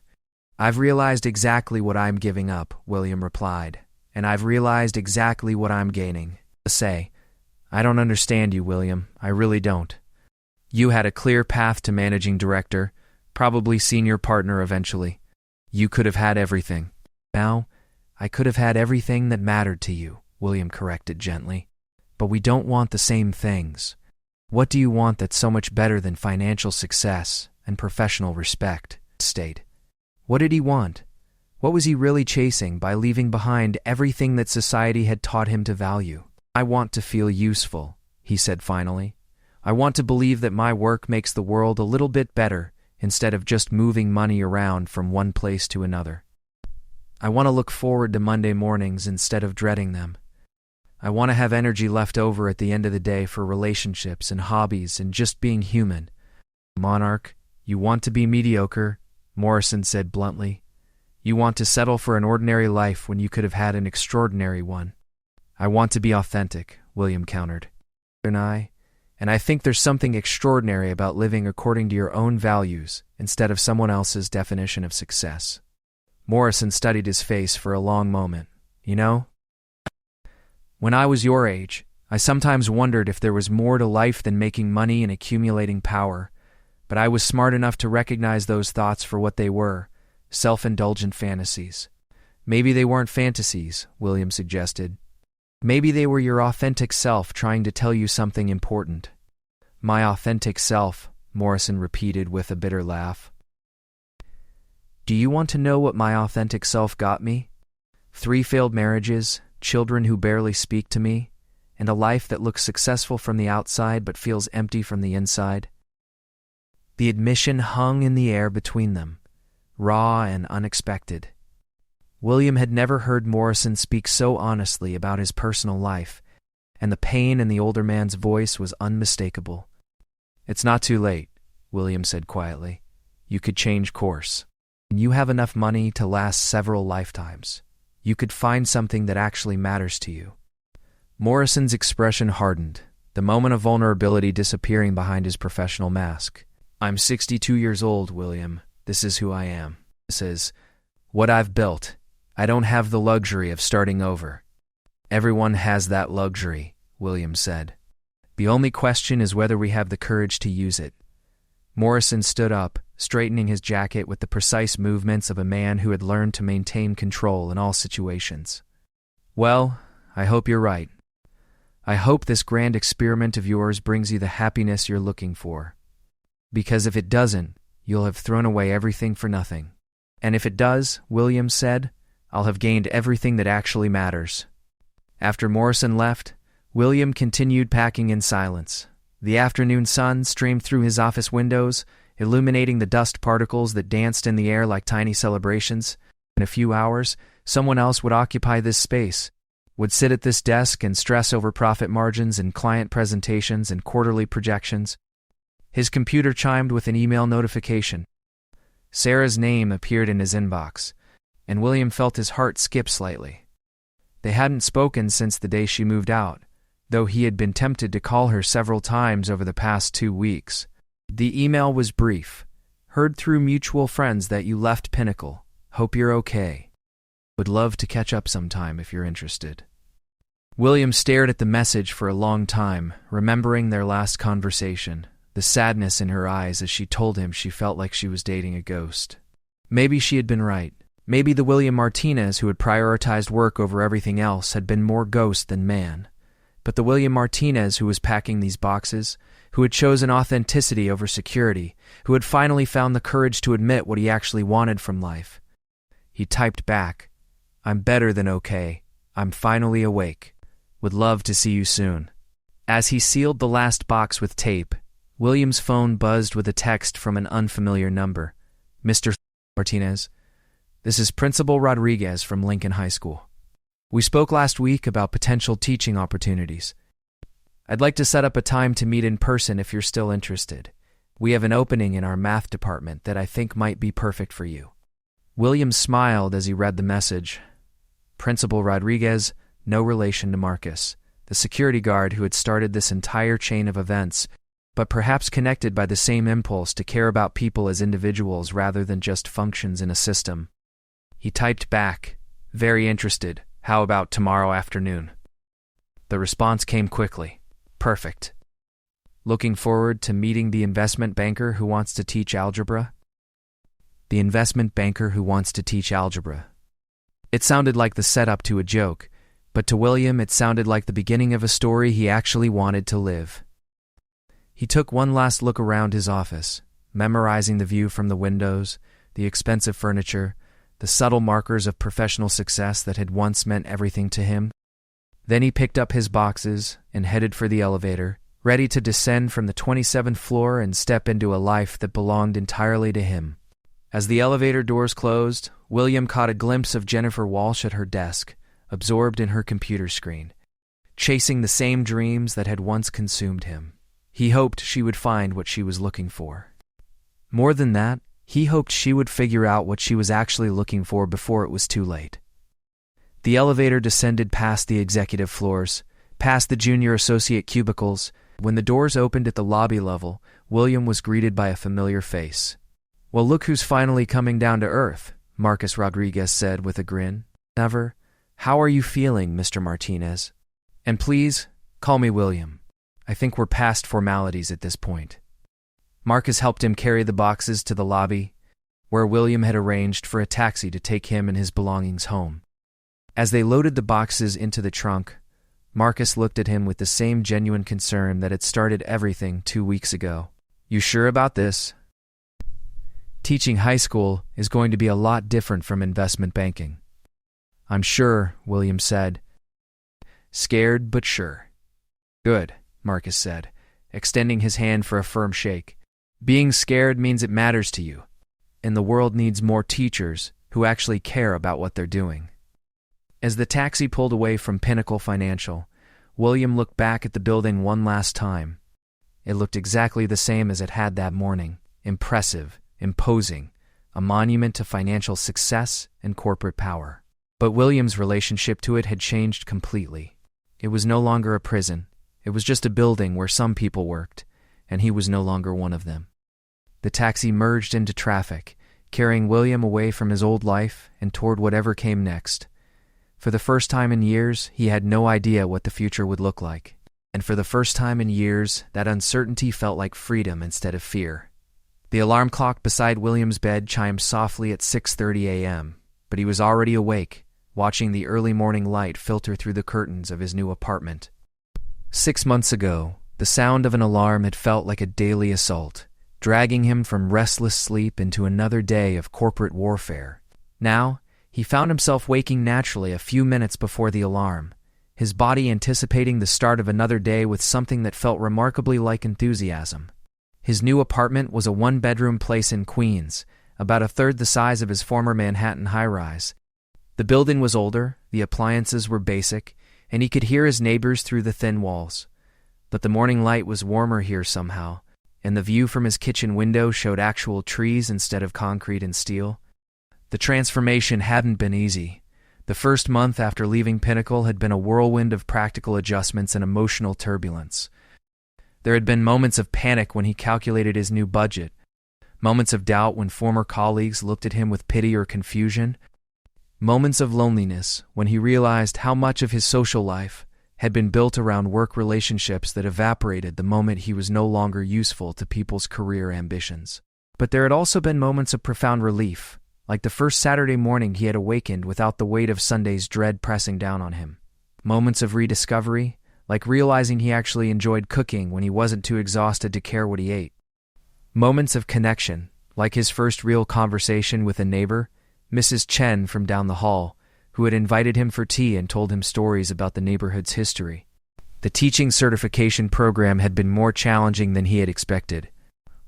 "I've realized exactly what I'm giving up," William replied, "and I've realized exactly what I'm gaining." I don't understand you, William. I really don't. You had a clear path to managing director, probably senior partner eventually. You could have had everything. Now, I could have had everything that mattered to you, William corrected gently. But we don't want the same things. What do you want that's so much better than financial success and professional respect? State. What did he want? What was he really chasing by leaving behind everything that society had taught him to value? I want to feel useful, he said finally. I want to believe that my work makes the world a little bit better instead of just moving money around from one place to another. I want to look forward to Monday mornings instead of dreading them. I want to have energy left over at the end of the day for relationships and hobbies and just being human. Monarch, you want to be mediocre, Morrison said bluntly. You want to settle for an ordinary life when you could have had an extraordinary one. I want to be authentic, William countered. And I think there's something extraordinary about living according to your own values instead of someone else's definition of success. Morrison studied his face for a long moment. You know, when I was your age, I sometimes wondered if there was more to life than making money and accumulating power, but I was smart enough to recognize those thoughts for what they were, self-indulgent fantasies. Maybe they weren't fantasies, William suggested. Maybe they were your authentic self trying to tell you something important. My authentic self, Morrison repeated with a bitter laugh. Do you want to know what my authentic self got me? 3 failed marriages, children who barely speak to me, and a life that looks successful from the outside but feels empty from the inside. The admission hung in the air between them, raw and unexpected. William had never heard Morrison speak so honestly about his personal life, and the pain in the older man's voice was unmistakable. It's not too late, William said quietly. You could change course. You have enough money to last several lifetimes. You could find something that actually matters to you. Morrison's expression hardened, the moment of vulnerability disappearing behind his professional mask. I'm 62 years old, William. This is who I am. This is what I've built. I don't have the luxury of starting over. Everyone has that luxury, William said. The only question is whether we have the courage to use it. Morrison stood up, straightening his jacket with the precise movements of a man who had learned to maintain control in all situations. Well, I hope you're right. I hope this grand experiment of yours brings you the happiness you're looking for. Because if it doesn't, you'll have thrown away everything for nothing. And if it does, William said, I'll have gained everything that actually matters. After Morrison left, William continued packing in silence. The afternoon sun streamed through his office windows, illuminating the dust particles that danced in the air like tiny celebrations. In a few hours, someone else would occupy this space, would sit at this desk and stress over profit margins and client presentations and quarterly projections. His computer chimed with an email notification. Sarah's name appeared in his inbox, and William felt his heart skip slightly. They hadn't spoken since the day she moved out, though he had been tempted to call her several times over the past 2 weeks. The email was brief. Heard through mutual friends that you left Pinnacle. Hope you're okay. Would love to catch up sometime if you're interested. William stared at the message for a long time, remembering their last conversation, the sadness in her eyes as she told him she felt like she was dating a ghost. Maybe she had been right. Maybe the William Martinez who had prioritized work over everything else had been more ghost than man. But the William Martinez who was packing these boxes, who had chosen authenticity over security, who had finally found the courage to admit what he actually wanted from life. He typed back, I'm better than okay. I'm finally awake. Would love to see you soon. As he sealed the last box with tape, William's phone buzzed with a text from an unfamiliar number. Mr. Martinez, this is Principal Rodriguez from Lincoln High School. We spoke last week about potential teaching opportunities. I'd like to set up a time to meet in person if you're still interested. We have an opening in our math department that I think might be perfect for you. William smiled as he read the message. Principal Rodriguez, no relation to Marcus, the security guard who had started this entire chain of events, but perhaps connected by the same impulse to care about people as individuals rather than just functions in a system. He typed back, very interested. How about tomorrow afternoon? The response came quickly. Perfect. Looking forward to meeting the investment banker who wants to teach algebra? The investment banker who wants to teach algebra. It sounded like the setup to a joke, but to William it sounded like the beginning of a story he actually wanted to live. He took one last look around his office, memorizing the view from the windows, the expensive furniture, the subtle markers of professional success that had once meant everything to him. Then he picked up his boxes and headed for the elevator, ready to descend from the 27th floor and step into a life that belonged entirely to him. As the elevator doors closed, William caught a glimpse of Jennifer Walsh at her desk, absorbed in her computer screen. chasing the same dreams that had once consumed him. He hoped she would find what she was looking for. More than that, he hoped she would figure out what she was actually looking for before it was too late. The elevator descended past the executive floors, past the junior associate cubicles. When the doors opened at the lobby level, William was greeted by a familiar face. "Well, look who's finally coming down to earth," Marcus Rodriguez said with a grin. "Never. How are you feeling, Mr. Martinez? And please, call me William. I think we're past formalities at this point." Marcus helped him carry the boxes to the lobby, where William had arranged for a taxi to take him and his belongings home. As they loaded the boxes into the trunk, Marcus looked at him with the same genuine concern that had started everything 2 weeks ago. "You sure about this? Teaching high school is going to be a lot different from investment banking." "I'm sure," William said. "Scared, but sure." "Good," Marcus said, extending his hand for a firm shake. "Being scared means it matters to you, and the world needs more teachers who actually care about what they're doing." As the taxi pulled away from Pinnacle Financial, William looked back at the building one last time. It looked exactly the same as it had that morning, impressive, imposing, a monument to financial success and corporate power. But William's relationship to it had changed completely. It was no longer a prison. It was just a building where some people worked, and he was no longer one of them. The taxi merged into traffic, carrying William away from his old life and toward whatever came next. For the first time in years, he had no idea what the future would look like. And for the first time in years, that uncertainty felt like freedom instead of fear. The alarm clock beside William's bed chimed softly at 6:30 a.m., but he was already awake, watching the early morning light filter through the curtains of his new apartment. 6 months ago, the sound of an alarm had felt like a daily assault, dragging him from restless sleep into another day of corporate warfare. Now, he found himself waking naturally a few minutes before the alarm, his body anticipating the start of another day with something that felt remarkably like enthusiasm. His new apartment was a one-bedroom place in Queens, about a third the size of his former Manhattan high-rise. The building was older, the appliances were basic, and he could hear his neighbors through the thin walls. But the morning light was warmer here somehow, and the view from his kitchen window showed actual trees instead of concrete and steel. The transformation hadn't been easy. The first month after leaving Pinnacle had been a whirlwind of practical adjustments and emotional turbulence. There had been moments of panic when he calculated his new budget, moments of doubt when former colleagues looked at him with pity or confusion, moments of loneliness when he realized how much of his social life had been built around work relationships that evaporated the moment he was no longer useful to people's career ambitions. But there had also been moments of profound relief, like the first Saturday morning he had awakened without the weight of Sunday's dread pressing down on him. Moments of rediscovery, like realizing he actually enjoyed cooking when he wasn't too exhausted to care what he ate. Moments of connection, like his first real conversation with a neighbor, Mrs. Chen from down the hall, who had invited him for tea and told him stories about the neighborhood's history. The teaching certification program had been more challenging than he had expected,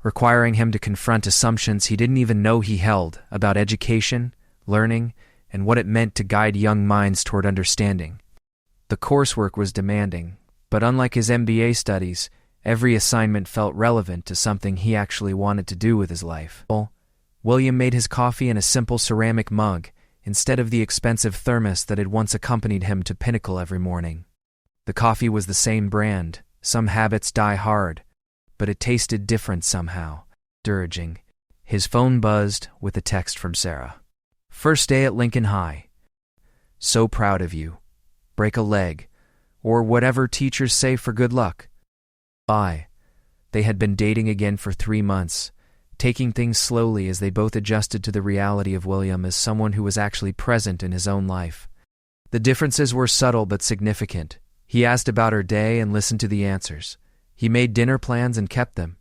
requiring him to confront assumptions he didn't even know he held about education, learning, and what it meant to guide young minds toward understanding. The coursework was demanding, but unlike his MBA studies, every assignment felt relevant to something he actually wanted to do with his life. William made his coffee in a simple ceramic mug instead of the expensive thermos that had once accompanied him to Pinnacle every morning. The coffee was the same brand. Some habits die hard, but it tasted different somehow, discouraging. His phone buzzed with a text from Sarah. "First day at Lincoln High. So proud of you. Break a leg, or whatever teachers say for good luck. Bye." They had been dating again for 3 months, taking things slowly as they both adjusted to the reality of William as someone who was actually present in his own life. The differences were subtle but significant. He asked about her day and listened to the answers. He made dinner plans and kept them.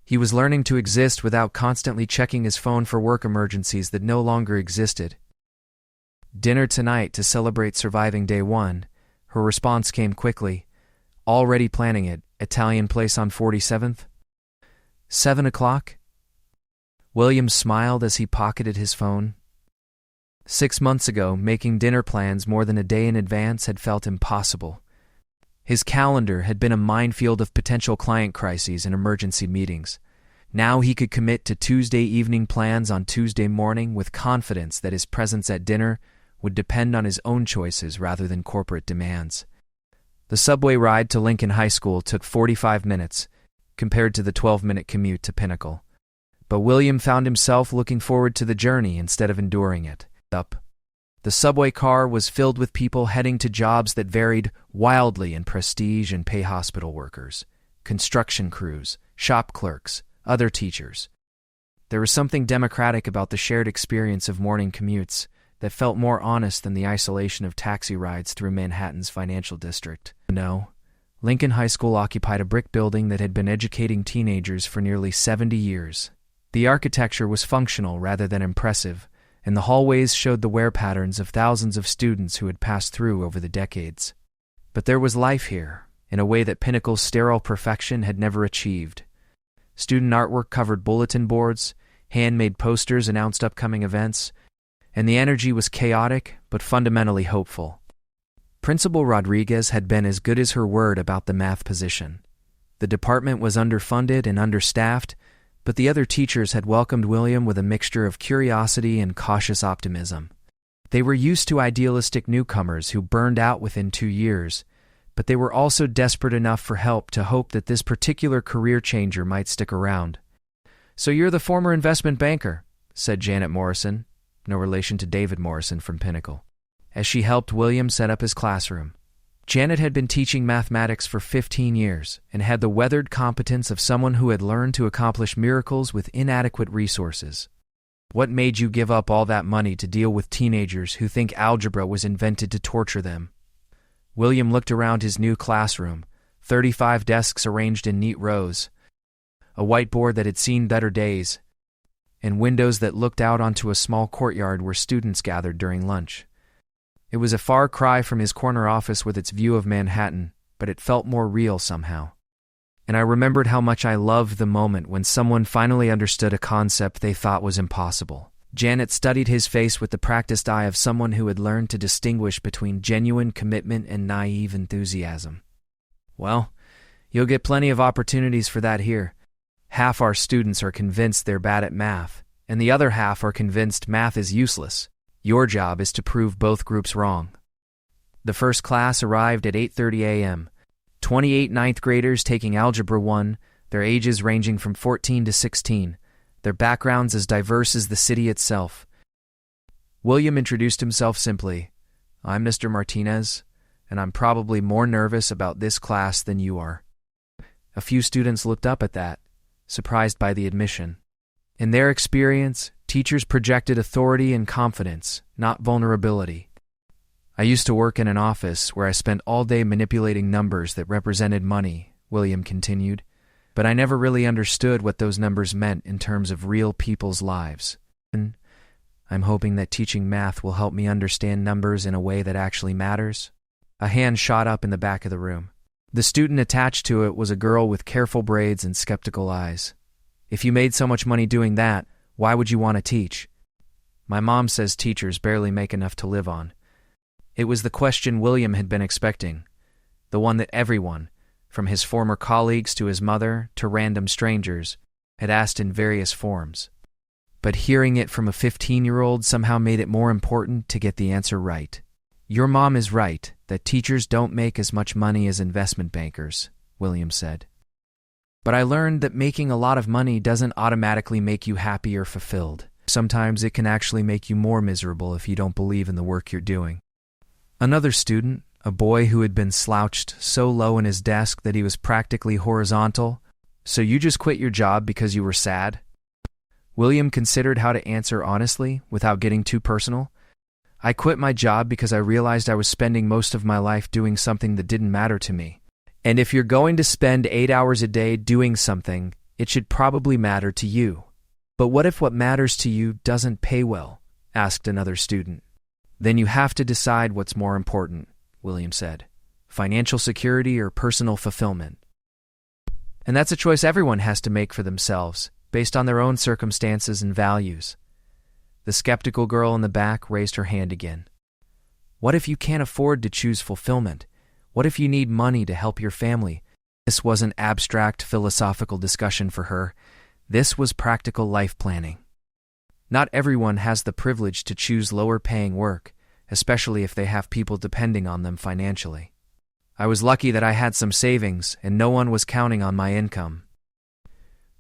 He was learning to exist without constantly checking his phone for work emergencies that no longer existed. "Dinner tonight to celebrate surviving day 1. Her response came quickly. "Already planning it. Italian place on 47th? 7 o'clock? William smiled as he pocketed his phone. 6 months ago, making dinner plans more than a day in advance had felt impossible. His calendar had been a minefield of potential client crises and emergency meetings. Now he could commit to Tuesday evening plans on Tuesday morning with confidence that his presence at dinner would depend on his own choices rather than corporate demands. The subway ride to Lincoln High School took 45 minutes, compared to the 12-minute commute to Pinnacle. But William found himself looking forward to the journey instead of enduring it. The subway car was filled with people heading to jobs that varied wildly in prestige and pay: hospital workers, construction crews, shop clerks, other teachers. There was something democratic about the shared experience of morning commutes that felt more honest than the isolation of taxi rides through Manhattan's financial district. No, Lincoln High School occupied a brick building that had been educating teenagers for nearly 70 years. The architecture was functional rather than impressive, and the hallways showed the wear patterns of thousands of students who had passed through over the decades. But there was life here, in a way that Pinnacle's sterile perfection had never achieved. Student artwork covered bulletin boards, handmade posters announced upcoming events, and the energy was chaotic but fundamentally hopeful. Principal Rodriguez had been as good as her word about the math position. The department was underfunded and understaffed, but the other teachers had welcomed William with a mixture of curiosity and cautious optimism. They were used to idealistic newcomers who burned out within 2 years, but they were also desperate enough for help to hope that this particular career changer might stick around. "So you're the former investment banker," said Janet Morrison, no relation to David Morrison from Pinnacle, as she helped William set up his classroom. Janet had been teaching mathematics for 15 years and had the weathered competence of someone who had learned to accomplish miracles with inadequate resources. "What made you give up all that money to deal with teenagers who think algebra was invented to torture them?" William looked around his new classroom, 35 desks arranged in neat rows, a whiteboard that had seen better days, and windows that looked out onto a small courtyard where students gathered during lunch. It was a far cry from his corner office with its view of Manhattan, but it felt more real somehow. And I remembered how much I loved the moment when someone finally understood a concept they thought was impossible. Janet studied his face with the practiced eye of someone who had learned to distinguish between genuine commitment and naive enthusiasm. "Well, you'll get plenty of opportunities for that here. Half our students are convinced they're bad at math, and the other half are convinced math is useless. Your job is to prove both groups wrong." The first class arrived at 8:30 a.m. 28 ninth graders taking Algebra 1, their ages ranging from 14 to 16, their backgrounds as diverse as the city itself. William introduced himself simply. "I'm Mr. Martinez, and I'm probably more nervous about this class than you are." A few students looked up at that, surprised by the admission. In their experience, teachers projected authority and confidence, not vulnerability. "I used to work in an office where I spent all day manipulating numbers that represented money," William continued, "but I never really understood what those numbers meant in terms of real people's lives. And I'm hoping that teaching math will help me understand numbers in a way that actually matters." A hand shot up in the back of the room. The student attached to it was a girl with careful braids and skeptical eyes. "If you made so much money doing that, why would you want to teach?" "My mom says teachers barely make enough to live on." It was the question William had been expecting, the one that everyone, from his former colleagues to his mother to random strangers, had asked in various forms. But hearing it from a 15-year-old somehow made it more important to get the answer right. "Your mom is right that teachers don't make as much money as investment bankers," William said. "But I learned that making a lot of money doesn't automatically make you happy or fulfilled. Sometimes it can actually make you more miserable if you don't believe in the work you're doing." Another student, a boy who had been slouched so low in his desk that he was practically horizontal, "So you just quit your job because you were sad?" William considered how to answer honestly without getting too personal. "I quit my job because I realized I was spending most of my life doing something that didn't matter to me. And if you're going to spend 8 hours a day doing something, it should probably matter to you." "But what if what matters to you doesn't pay well?" asked another student. "Then you have to decide what's more important," William said. "Financial security or personal fulfillment. And that's a choice everyone has to make for themselves, based on their own circumstances and values." The skeptical girl in the back raised her hand again. "What if you can't afford to choose fulfillment? What if you need money to help your family? This wasn't abstract philosophical discussion for her. This was practical life planning. Not everyone has the privilege to choose lower-paying work, especially if they have people depending on them financially. I was lucky that I had some savings and no one was counting on my income.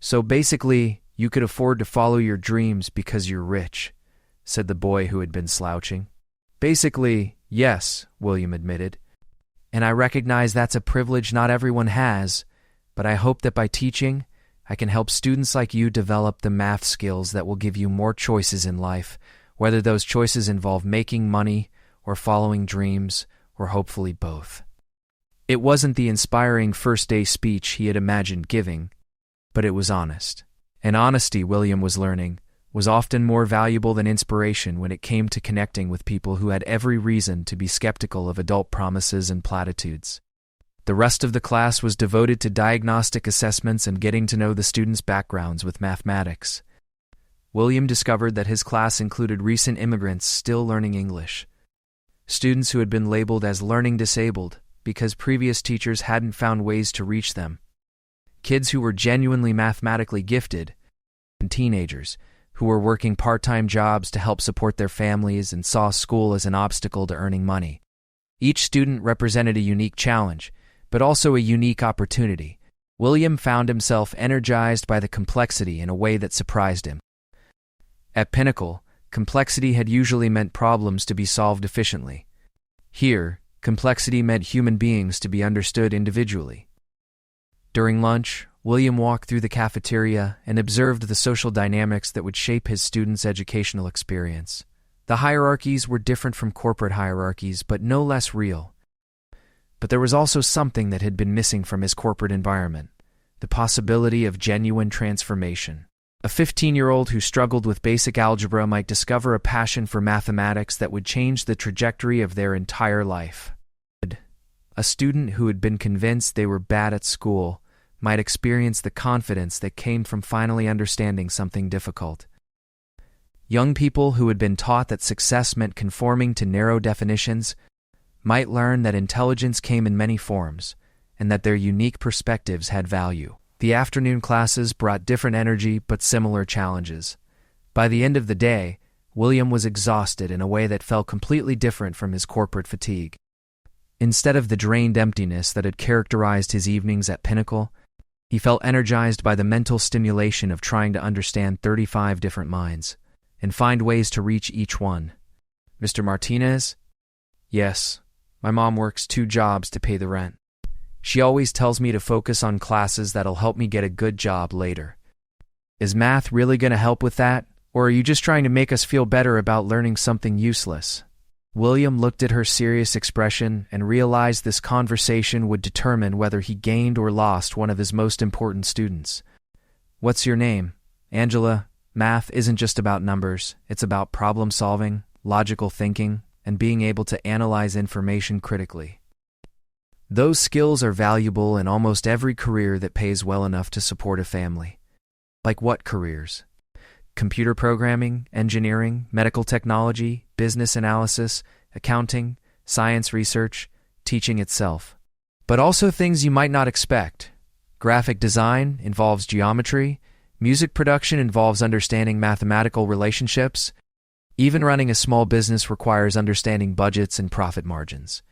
So basically, you could afford to follow your dreams because you're rich, said the boy who had been slouching. Basically, yes, William admitted. And I recognize that's a privilege not everyone has, but I hope that by teaching, I can help students like you develop the math skills that will give you more choices in life, whether those choices involve making money or following dreams, or hopefully both. It wasn't the inspiring first-day speech he had imagined giving, but it was honest. And honesty, William was learning, was often more valuable than inspiration when it came to connecting with people who had every reason to be skeptical of adult promises and platitudes. The rest of the class was devoted to diagnostic assessments and getting to know the students' backgrounds with mathematics. William discovered that his class included recent immigrants still learning English, students who had been labeled as learning disabled because previous teachers hadn't found ways to reach them, kids who were genuinely mathematically gifted, and teenagers who were working part-time jobs to help support their families and saw school as an obstacle to earning money. Each student represented a unique challenge, but also a unique opportunity. William found himself energized by the complexity in a way that surprised him. At Pinnacle, complexity had usually meant problems to be solved efficiently. Here, complexity meant human beings to be understood individually. During lunch, William walked through the cafeteria and observed the social dynamics that would shape his students' educational experience. The hierarchies were different from corporate hierarchies, but no less real. But there was also something that had been missing from his corporate environment: the possibility of genuine transformation. A 15-year-old who struggled with basic algebra might discover a passion for mathematics that would change the trajectory of their entire life. A student who had been convinced they were bad at school might experience the confidence that came from finally understanding something difficult. Young people who had been taught that success meant conforming to narrow definitions might learn that intelligence came in many forms and that their unique perspectives had value. The afternoon classes brought different energy but similar challenges. By the end of the day, William was exhausted in a way that felt completely different from his corporate fatigue. Instead of the drained emptiness that had characterized his evenings at Pinnacle, he felt energized by the mental stimulation of trying to understand 35 different minds and find ways to reach each one. Mr. Martinez? Yes, my mom works 2 jobs to pay the rent. She always tells me to focus on classes that'll help me get a good job later. Is math really going to help with that, or are you just trying to make us feel better about learning something useless? William looked at her serious expression and realized this conversation would determine whether he gained or lost one of his most important students. What's your name? Angela. Math isn't just about numbers. It's about problem solving, logical thinking, and being able to analyze information critically. Those skills are valuable in almost every career that pays well enough to support a family. Like what careers? Computer programming, engineering, medical technology, business analysis, accounting, science research, teaching itself. But also things you might not expect. Graphic design involves geometry, music production involves understanding mathematical relationships. Even running a small business requires understanding budgets and profit margins.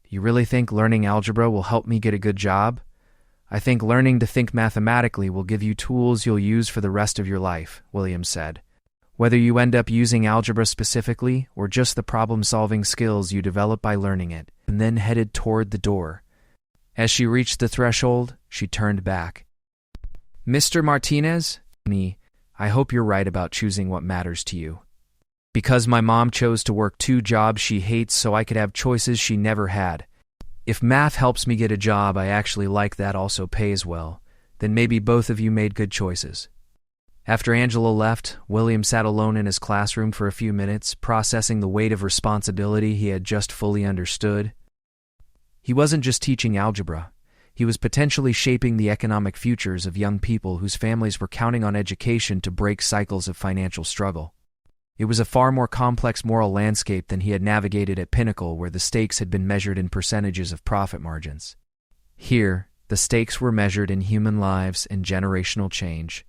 You really think learning algebra will help me get a good job? I think learning to think mathematically will give you tools you'll use for the rest of your life, William said. Whether you end up using algebra specifically or just the problem-solving skills you develop by learning it, and then headed toward the door. As she reached the threshold, she turned back. Mr. Martinez? I hope you're right about choosing what matters to you. Because my mom chose to work 2 jobs she hates so I could have choices she never had. If math helps me get a job I actually like that also pays well, then maybe both of you made good choices. After Angela left, William sat alone in his classroom for a few minutes, processing the weight of responsibility he had just fully understood. He wasn't just teaching algebra. He was potentially shaping the economic futures of young people whose families were counting on education to break cycles of financial struggle. It was a far more complex moral landscape than he had navigated at Pinnacle, where the stakes had been measured in percentages of profit margins. Here, the stakes were measured in human lives and generational change.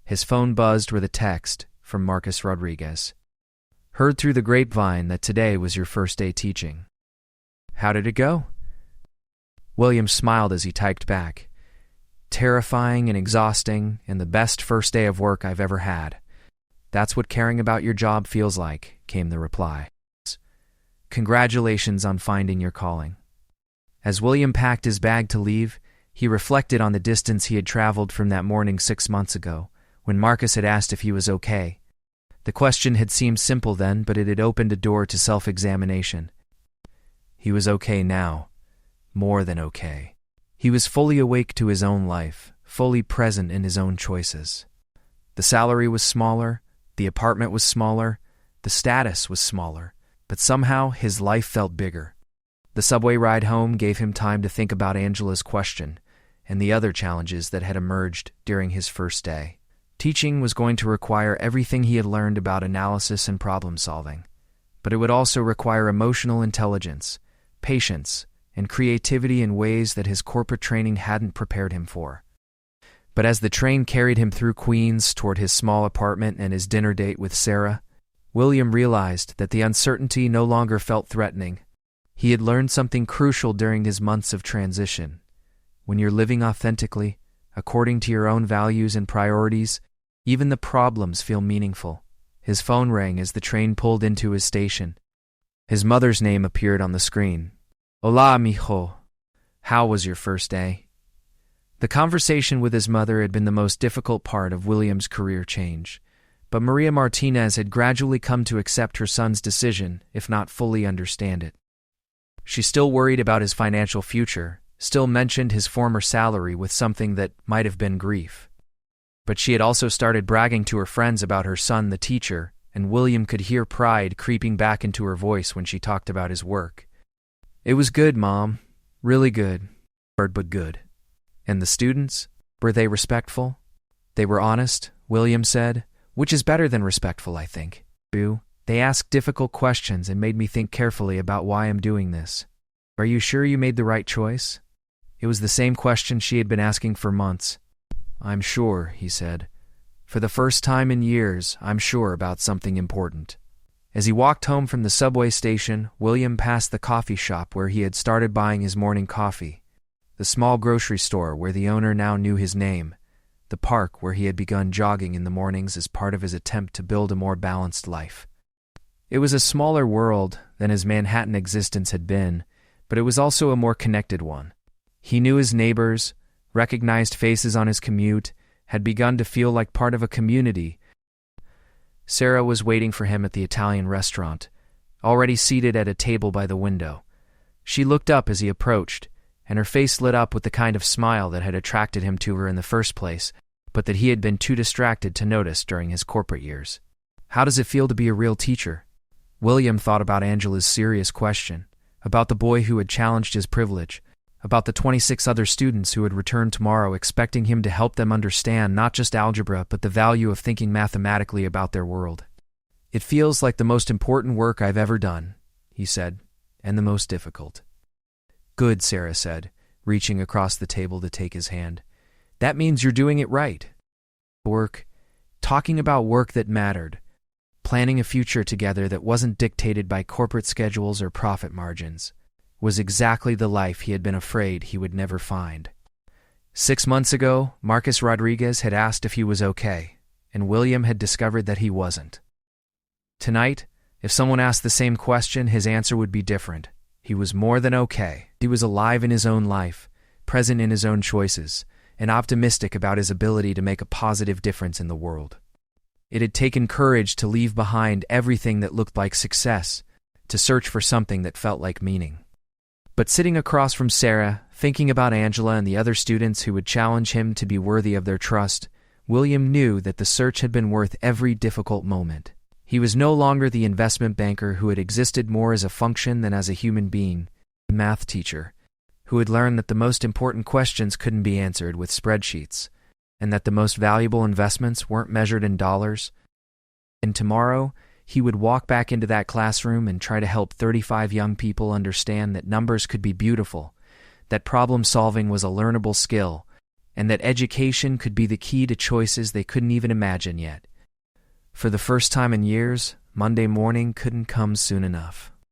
His phone buzzed with a text from Marcus Rodriguez. Heard through the grapevine that today was your first day teaching. How did it go? William smiled as he typed back. Terrifying and exhausting, and the best first day of work I've ever had. That's what caring about your job feels like, came the reply. Congratulations on finding your calling. As William packed his bag to leave, he reflected on the distance he had traveled from that morning 6 months ago, when Marcus had asked if he was okay. The question had seemed simple then, but it had opened a door to self-examination. He was okay now. More than okay. He was fully awake to his own life, fully present in his own choices. The salary was smaller, the apartment was smaller, the status was smaller, but somehow his life felt bigger. The subway ride home gave him time to think about Angela's question and the other challenges that had emerged during his first day. Teaching was going to require everything he had learned about analysis and problem solving, but it would also require emotional intelligence, patience, and creativity in ways that his corporate training hadn't prepared him for. But as the train carried him through Queens toward his small apartment and his dinner date with Sarah, William realized that the uncertainty no longer felt threatening. He had learned something crucial during his months of transition. When you're living authentically, according to your own values and priorities, even the problems feel meaningful. His phone rang as the train pulled into his station. His mother's name appeared on the screen. Hola, mijo. How was your first day? The conversation with his mother had been the most difficult part of William's career change, but Maria Martinez had gradually come to accept her son's decision, if not fully understand it. She still worried about his financial future, still mentioned his former salary with something that might have been grief. But she had also started bragging to her friends about her son, the teacher, and William could hear pride creeping back into her voice when she talked about his work. It was good, Mom. Really good. Hard but good. And the students? Were they respectful? They were honest, William said, which is better than respectful, I think. Boo. They asked difficult questions and made me think carefully about why I'm doing this. Are you sure you made the right choice? It was the same question she had been asking for months. I'm sure, he said. For the first time in years, I'm sure about something important. As he walked home from the subway station, William passed the coffee shop where he had started buying his morning coffee, the small grocery store where the owner now knew his name, the park where he had begun jogging in the mornings as part of his attempt to build a more balanced life. It was a smaller world than his Manhattan existence had been, but it was also a more connected one. He knew his neighbors, recognized faces on his commute, had begun to feel like part of a community. Sarah was waiting for him at the Italian restaurant, already seated at a table by the window. She looked up as he approached, and her face lit up with the kind of smile that had attracted him to her in the first place, but that he had been too distracted to notice during his corporate years. How does it feel to be a real teacher? William thought about Angela's serious question, about the boy who had challenged his privilege, about the 26 other students who had returned tomorrow expecting him to help them understand not just algebra but the value of thinking mathematically about their world. It feels like the most important work I've ever done, he said, and the most difficult. Good, Sarah said, reaching across the table to take his hand. That means you're doing it right. Work, talking about work that mattered, planning a future together that wasn't dictated by corporate schedules or profit margins, was exactly the life he had been afraid he would never find. 6 months ago, Marcus Rodriguez had asked if he was okay, and William had discovered that he wasn't. Tonight, if someone asked the same question, his answer would be different. He was more than okay. He was alive in his own life, present in his own choices, and optimistic about his ability to make a positive difference in the world. It had taken courage to leave behind everything that looked like success, to search for something that felt like meaning. But sitting across from Sarah, thinking about Angela and the other students who would challenge him to be worthy of their trust, William knew that the search had been worth every difficult moment. He was no longer the investment banker who had existed more as a function than as a human being, a math teacher, who had learned that the most important questions couldn't be answered with spreadsheets, and that the most valuable investments weren't measured in dollars. And tomorrow, he would walk back into that classroom and try to help 35 young people understand that numbers could be beautiful, that problem-solving was a learnable skill, and that education could be the key to choices they couldn't even imagine yet. For the first time in years, Monday morning couldn't come soon enough.